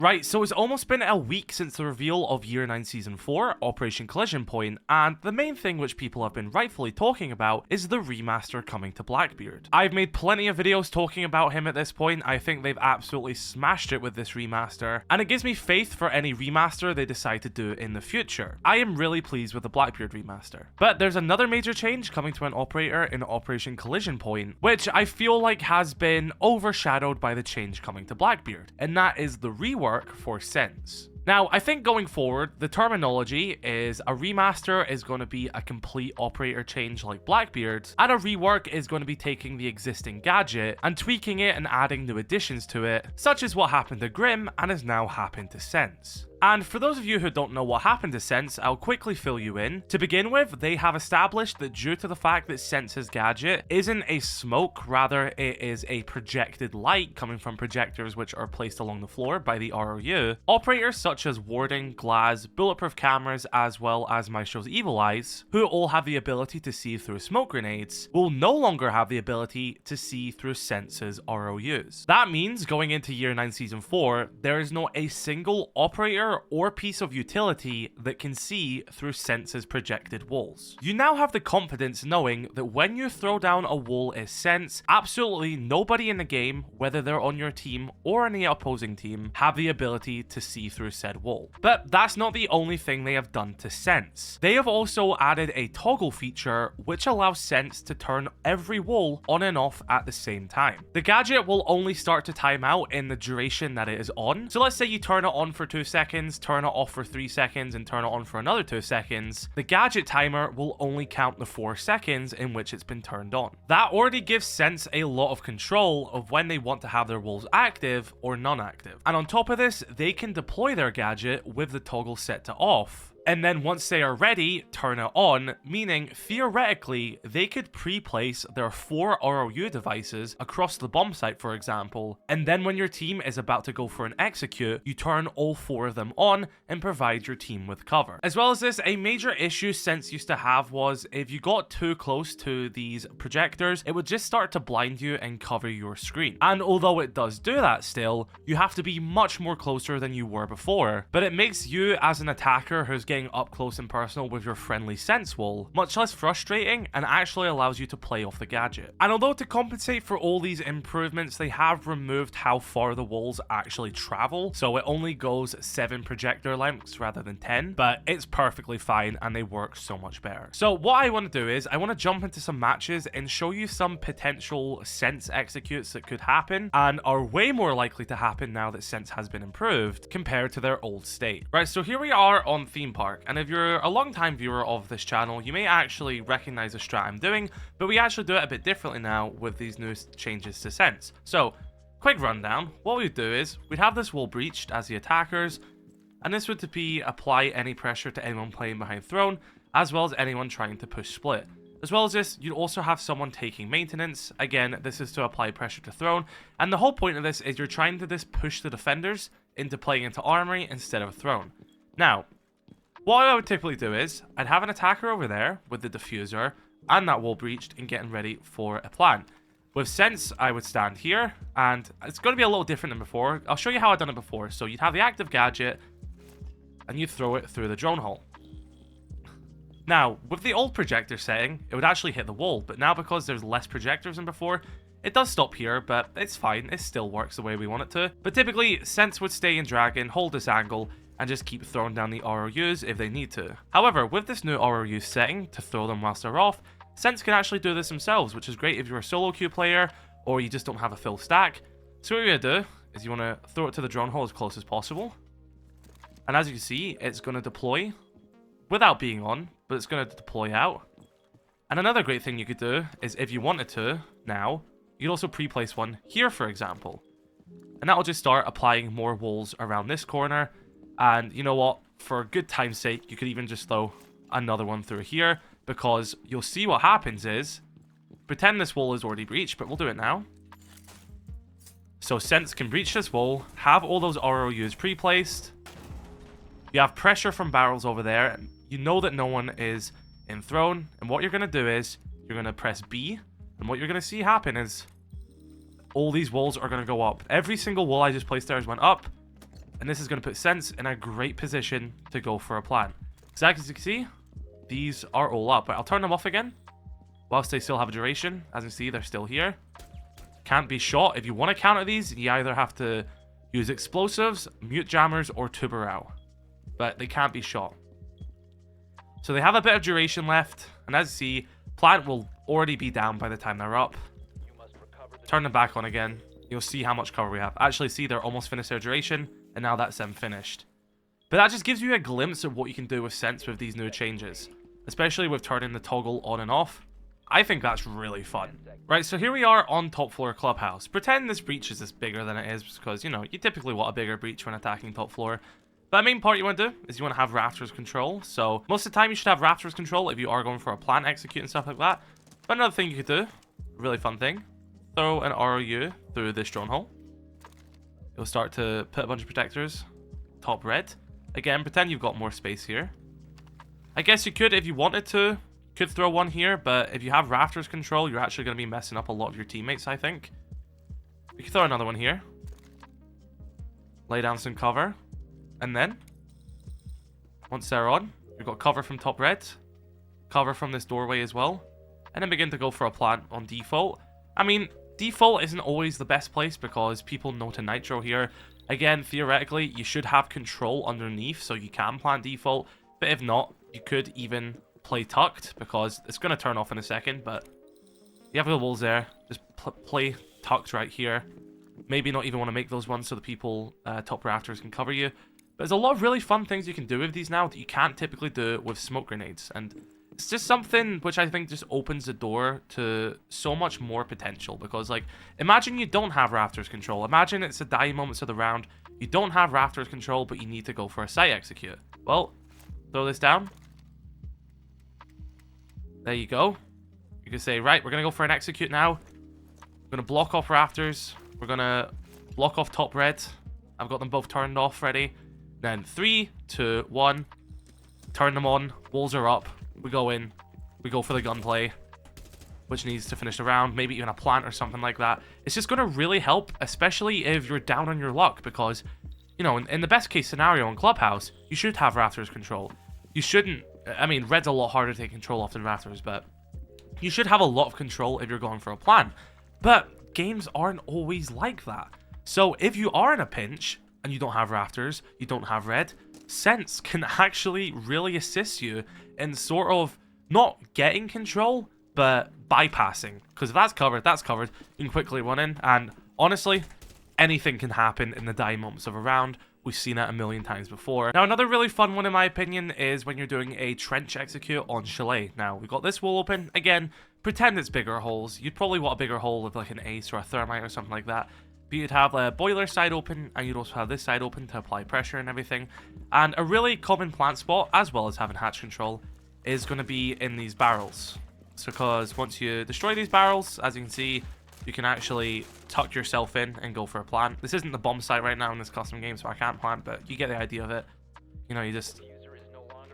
Right, so it's almost been a week since the reveal of Year 9 Season 4, Operation Collision Point, and the main thing which people have been rightfully talking about is the remaster coming to Blackbeard. I've made plenty of videos talking about him at this point. I think they've absolutely smashed it with this remaster, and it gives me faith for any remaster they decide to do in the future. I am really pleased with the Blackbeard remaster. But there's another major change coming to an operator in Operation Collision Point, which I feel like has been overshadowed by the change coming to Blackbeard, and that is the rework for Sens. Now, I think going forward, the terminology is a remaster is going to be a complete operator change like Blackbeard's, and a rework is going to be taking the existing gadget and tweaking it and adding new additions to it, such as what happened to Grim and has now happened to Sens. And for those of you who don't know what happened to Sens, I'll quickly fill you in. To begin with, they have established that due to the fact that Sens's gadget isn't a smoke, rather it is a projected light coming from projectors which are placed along the floor by the ROU, operators such as Warding, Glass, Bulletproof Cameras, as well as Maestro's Evil Eyes, who all have the ability to see through smoke grenades, will no longer have the ability to see through Sens's ROUs. That means going into Year 9 Season 4, there is not a single operator or piece of utility that can see through Sens's projected walls. You now have the confidence knowing that when you throw down a wall as Sens, absolutely nobody in the game, whether they're on your team or on the opposing team, have the ability to see through said wall. But that's not the only thing they have done to Sens. They have also added a toggle feature which allows Sens to turn every wall on and off at the same time. The gadget will only start to time out in the duration that it is on. So let's say you turn it on for 2 seconds, turn it off for 3 seconds, and turn it on for another 2 seconds. The gadget timer will only count the 4 seconds in which it's been turned on. That already gives Sens a lot of control of when they want to have their walls active or non-active. And on top of this, they can deploy their gadget with the toggle set to off. And then once they are ready, turn it on, meaning theoretically they could pre-place their 4 ROU devices across the bomb site, for example, and then when your team is about to go for an execute, you turn all 4 of them on and provide your team with cover. As well as this, a major issue Sens used to have was if you got too close to these projectors, it would just start to blind you and cover your screen. And although it does do that still, you have to be much more closer than you were before, but it makes you as an attacker who's getting up close and personal with your friendly Sens wall much less frustrating and actually allows you to play off the gadget. And although to compensate for all these improvements, they have removed how far the walls actually travel, so it only goes 7 projector lengths rather than 10, but it's perfectly fine and they work so much better. So what I want to do is I want to jump into some matches and show you some potential Sens executes that could happen and are way more likely to happen now that Sens has been improved compared to their old state. Right, so here we are on Theme Park, and if you're a long-time viewer of this channel, you may actually recognize the strat I'm doing, but we actually do it a bit differently now with these new changes to Sens. So, quick rundown, what we'd do is, we'd have this wall breached as the attackers, and this would be apply any pressure to anyone playing behind throne, as well as anyone trying to push split. As well as this, you'd also have someone taking maintenance. Again, this is to apply pressure to throne, and the whole point of this is you're trying to just push the defenders into playing into armory instead of throne. Now, what I would typically do is, I'd have an attacker over there with the diffuser and that wall breached and getting ready for a plan. With Sens, I would stand here, and it's going to be a little different than before. I'll show you how I've done it before. So you'd have the active gadget, and you throw it through the drone hole. Now, with the old projector setting, it would actually hit the wall, but now because there's less projectors than before, it does stop here, but it's fine. It still works the way we want it to. But typically, Sens would stay in Dragon, hold this angle, and just keep throwing down the ROUs if they need to. However, with this new ROU setting to throw them whilst they're off, Sens can actually do this themselves, which is great if you're a solo queue player or you just don't have a full stack. So what you're going to do is you want to throw it to the drone hole as close as possible. And as you can see, it's going to deploy without being on, but it's going to deploy out. And another great thing you could do is if you wanted to now, you'd also pre-place one here, for example. And that will just start applying more walls around this corner. And you know what, for good time's sake, you could even just throw another one through here, because you'll see what happens is, pretend this wall is already breached, but we'll do it now. So Sens can breach this wall, have all those ROUs pre-placed. You have pressure from barrels over there, and you know that no one is in throne. And what you're going to do is, you're going to press B, and what you're going to see happen is, all these walls are going to go up. Every single wall I just placed there has went up, and this is going to put Sens in a great position to go for a plant. Exactly as you can see, these are all up, but I'll turn them off again whilst they still have a duration. As you see, they're still here. Can't be shot. If you want to counter these, you either have to use explosives, mute jammers, or tuberao, but they can't be shot. So they have a bit of duration left, and as you see, plant will already be down by the time they're up. Turn them back on again. You'll see how much cover we have. Actually, see, they're almost finished their duration, and now that's them finished. But that just gives you a glimpse of what you can do with Sens with these new changes, especially with turning the toggle on and off. I think that's really fun. Right, so here we are on top floor clubhouse. Pretend this breach is this bigger than it is, because, you know, you typically want a bigger breach when attacking top floor. But the main part you want to do is you want to have rafters control. So most of the time you should have rafters control if you are going for a plant execute and stuff like that. But another thing you could do, really fun thing, throw an ROU through this drone hole. You'll start to put a bunch of protectors top red. Again, pretend you've got more space here. I guess you could, if you wanted to, could throw one here, but if you have rafters control, you're actually going to be messing up a lot of your teammates, I think. You could throw another one here. Lay down some cover. And then, once they're on, you've got cover from top red, cover from this doorway as well, and then begin to go for a plant on default. I mean, default isn't always the best place because people know to nitro here. Again, theoretically, you should have control underneath so you can plant default, but if not, you could even play tucked because it's going to turn off in a second, but you have the walls there. Just play tucked right here. Maybe not even want to make those ones so the people top rafters can cover you. But there's a lot of really fun things you can do with these now that you can't typically do with smoke grenades, and it's just something which I think just opens the door to so much more potential. Because, like, imagine you don't have rafters control. Imagine it's the dying moments of the round. You don't have rafters control, but you need to go for a site execute. Well, throw this down. There you go. You can say, right, we're going to go for an execute now. We're going to block off rafters. We're going to block off top red. I've got them both turned off ready. Then 3, 2, 1. Turn them on. Walls are up. We go in. We go for the gunplay, which needs to finish the round. Maybe even a plant or something like that. It's just going to really help, especially if you're down on your luck. Because, you know, in the best case scenario in Clubhouse, you should have rafters control. You shouldn't... I mean, red's a lot harder to take control of than rafters, but you should have a lot of control if you're going for a plan. But games aren't always like that. So if you are in a pinch and you don't have rafters, you don't have red, Sens can actually really assist you in sort of not getting control, but bypassing. Because if that's covered, that's covered. You can quickly run in, and honestly, anything can happen in the dying moments of a round. We've seen it a million times before. Now, another really fun one, in my opinion, is when you're doing a trench execute on Chalet. Now, we've got this wall open. Again, pretend it's bigger holes. You'd probably want a bigger hole with like an ace or a thermite or something like that. But you'd have a boiler side open, and you'd also have this side open to apply pressure and everything. And a really common plant spot, as well as having hatch control, is going to be in these barrels. So, because once you destroy these barrels, as you can see, you can actually tuck yourself in and go for a plant. This isn't the bomb site right now in this custom game, so I can't plant, but you get the idea of it. You know, you just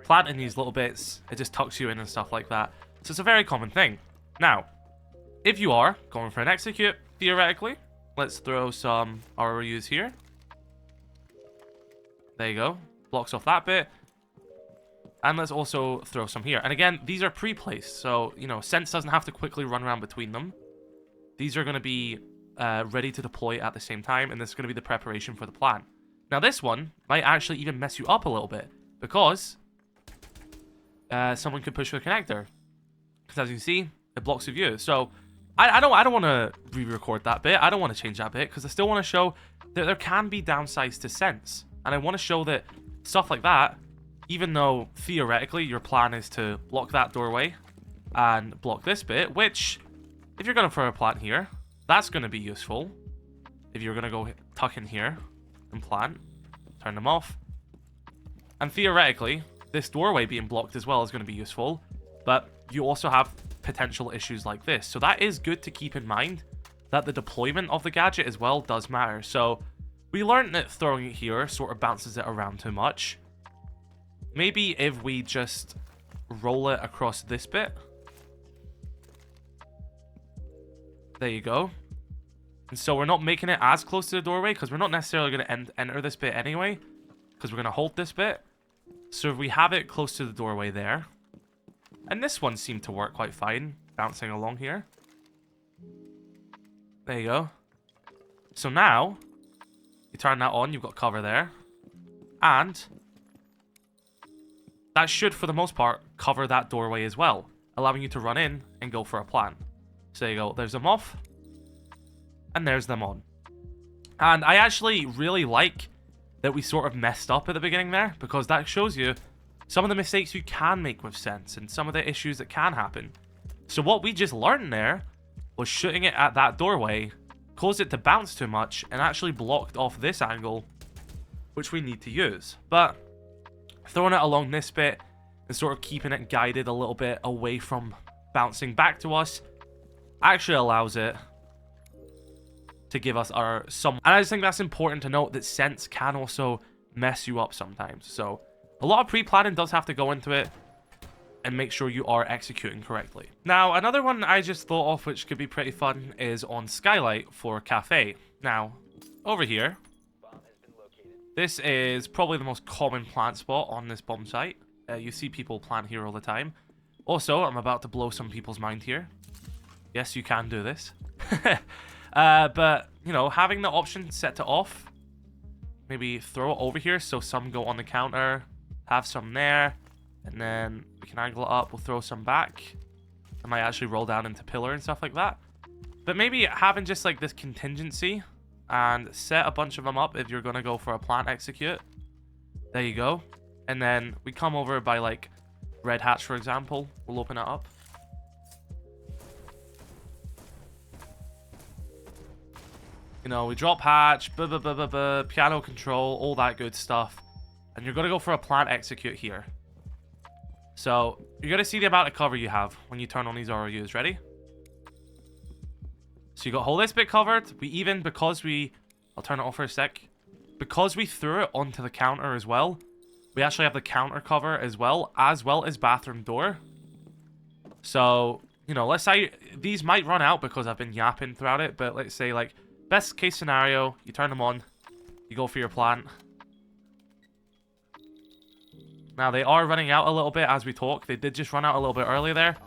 plant in these little bits. It just tucks you in and stuff like that. So it's a very common thing. Now, if you are going for an execute, theoretically, let's throw some ROUs here. There you go. Blocks off that bit. And let's also throw some here. And again, these are pre-placed, so, you know, Sens doesn't have to quickly run around between them. These are going to be ready to deploy at the same time, and this is going to be the preparation for the plan. Now, this one might actually even mess you up a little bit, because someone could push for the connector. Because as you can see, it blocks the view. So I don't want to re-record that bit. I don't want to change that bit, because I still want to show that there can be downsides to Sens. And I want to show that stuff like that, even though theoretically your plan is to block that doorway and block this bit, which... if you're going to throw a plant here, that's going to be useful. If you're going to go tuck in here and plant, turn them off. And theoretically, this doorway being blocked as well is going to be useful. But you also have potential issues like this. So that is good to keep in mind, that the deployment of the gadget as well does matter. So we learned that throwing it here sort of bounces it around too much. Maybe if we just roll it across this bit. There you go. And so we're not making it as close to the doorway because we're not necessarily going to enter this bit anyway. Because we're going to hold this bit. So if we have it close to the doorway there. And this one seemed to work quite fine. Bouncing along here. There you go. So now, you turn that on, you've got cover there. And that should, for the most part, cover that doorway as well. Allowing you to run in and go for a plan. So there you go. There's them off. And there's them on. And I actually really like that we sort of messed up at the beginning there. Because that shows you some of the mistakes you can make with Sens. And some of the issues that can happen. So what we just learned there was shooting it at that doorway caused it to bounce too much and actually blocked off this angle, which we need to use. But throwing it along this bit and sort of keeping it guided a little bit away from bouncing back to us actually allows it to give us some. And I just think that's important to note, that Sens can also mess you up sometimes. So a lot of pre-planning does have to go into it and make sure you are executing correctly. Now, another one I just thought of which could be pretty fun is on Skylight for Cafe. Now, over here, this is probably the most common plant spot on this bomb site. You see people plant here all the time. Also, I'm about to blow some people's mind here. Yes, you can do this. But, you know, having the option set to off, maybe throw it over here so some go on the counter, have some there, and then we can angle it up, we'll throw some back. I might actually roll down into pillar and stuff like that. But maybe having just like this contingency and set a bunch of them up if you're going to go for a plant execute. There you go. And then we come over by like red hatch, for example. We'll open it up. You know, we drop hatch, piano control, all that good stuff. And you're going to go for a plant execute here. So, you're going to see the amount of cover you have when you turn on these ROUs. Ready? So, you got whole this bit covered. I'll turn it off for a sec. Because we threw it onto the counter as well, we actually have the counter cover as well as bathroom door. So, you know, let's say these might run out because I've been yapping throughout it. But let's say, like, best case scenario, you turn them on, you go for your plant. Now, they are running out a little bit as we talk. They did just run out a little bit earlier there.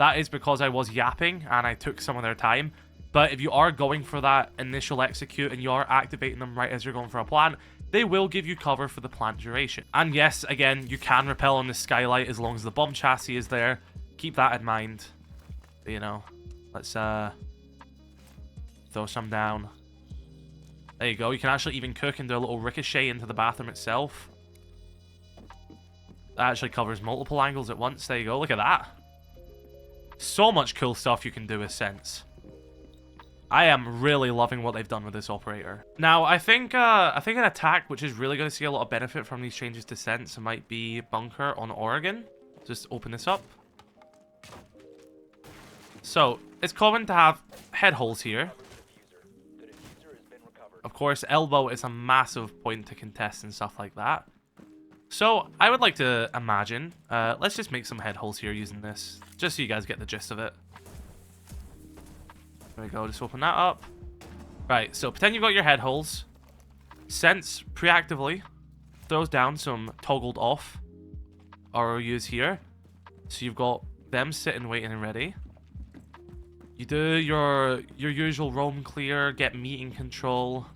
That is because I was yapping and I took some of their time. But if you are going for that initial execute and you are activating them right as you're going for a plant, they will give you cover for the plant duration. And yes, again, you can rappel on the Skylight as long as the bomb chassis is there. Keep that in mind. You know, let's throw some down. There you go. You can actually even cook and do a little ricochet into the bathroom itself. That actually covers multiple angles at once. There you go. Look at that. So much cool stuff you can do with Sens. I am really loving what they've done with this operator. Now, I think an attack which is really going to see a lot of benefit from these changes to Sens might be Bunker on Oregon. Just open this up. So, it's common to have head holes here. Of course, elbow is a massive point to contest and stuff like that. So, I would like to imagine, let's just make some head holes here using this, just so you guys get the gist of it. There we go, just open that up. Right, so pretend you've got your head holes. Sens preactively throws down some toggled off ROUs here. So you've got them sitting, waiting and ready. You do your usual roam clear, get meeting control,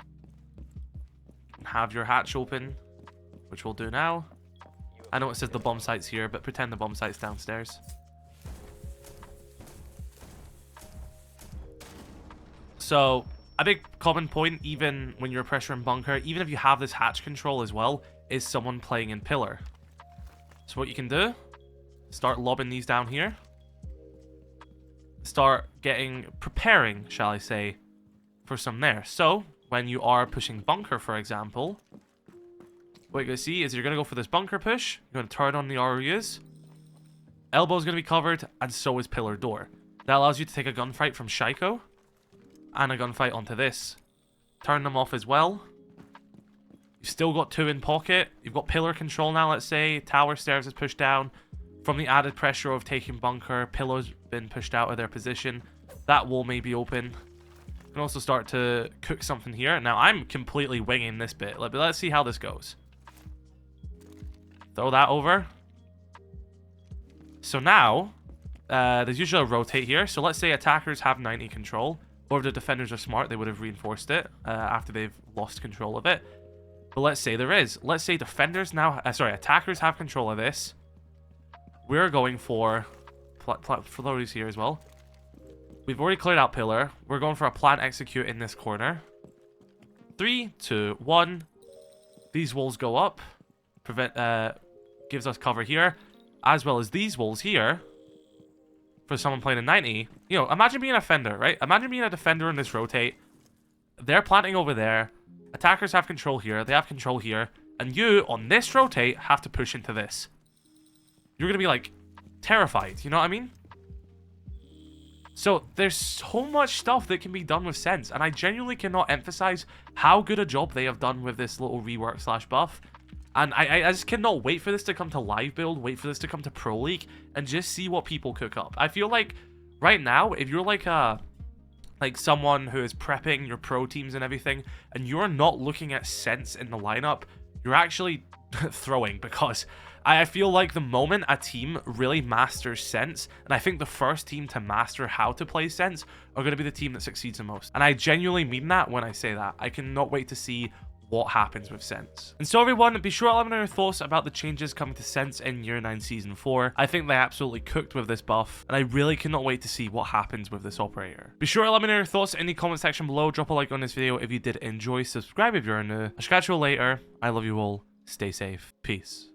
have your hatch open, which we'll do now. I know it says the bomb site's here, but pretend the bomb site's downstairs. So, a big common point, even when you're pressuring bunker, even if you have this hatch control as well, is someone playing in pillar. So what you can do, start lobbing these down here. Start preparing, shall I say, for some there. So, when you are pushing bunker, for example, what you're going to see is you're going to go for this bunker push. You're going to turn on the ROUs. Elbow's going to be covered, and so is pillar door. That allows you to take a gunfight from Shaiko and a gunfight onto this. Turn them off as well. You've still got two in pocket. You've got pillar control now, let's say. Tower stairs is pushed down. From the added pressure of taking bunker, pillar's been pushed out of their position. That wall may be open. Going can also start to cook something here. Now, I'm completely winging this bit. Let's see how this goes. Throw that over. So now, there's usually a rotate here. So let's say attackers have 90 control. Or if the defenders are smart, they would have reinforced it after they've lost control of it. But let's say there is. Let's say defenders now... attackers have control of this. We're going for... floaties here as well. We've already cleared out pillar. We're going for a plant execute in this corner. 3, 2, 1. These walls go up. Gives us cover here. As well as these walls here. For someone playing a 90. You know, imagine being a defender, right? Imagine being a defender in this rotate. They're planting over there. Attackers have control here. They have control here. And you, on this rotate, have to push into this. You're going to be, like, terrified. You know what I mean? So, there's so much stuff that can be done with Sens. And I genuinely cannot emphasize how good a job they have done with this little rework / buff. And I just cannot wait for this to come to live build, wait for this to come to Pro League, and just see what people cook up. I feel like right now, if you're like someone who is prepping your pro teams and everything, and you're not looking at Sens in the lineup, you're actually throwing, because I feel like the moment a team really masters Sens, and I think the first team to master how to play Sens are going to be the team that succeeds the most. And I genuinely mean that when I say that. I cannot wait to see what happens with Sens. And so everyone, be sure to let me know your thoughts about the changes coming to Sens in Year 9 Season 4. I think they absolutely cooked with this buff, and I really cannot wait to see what happens with this operator. Be sure to let me know your thoughts in the comment section below. Drop a like on this video if you did enjoy. Subscribe if you're new. I'll catch you all later. I love you all. Stay safe. Peace.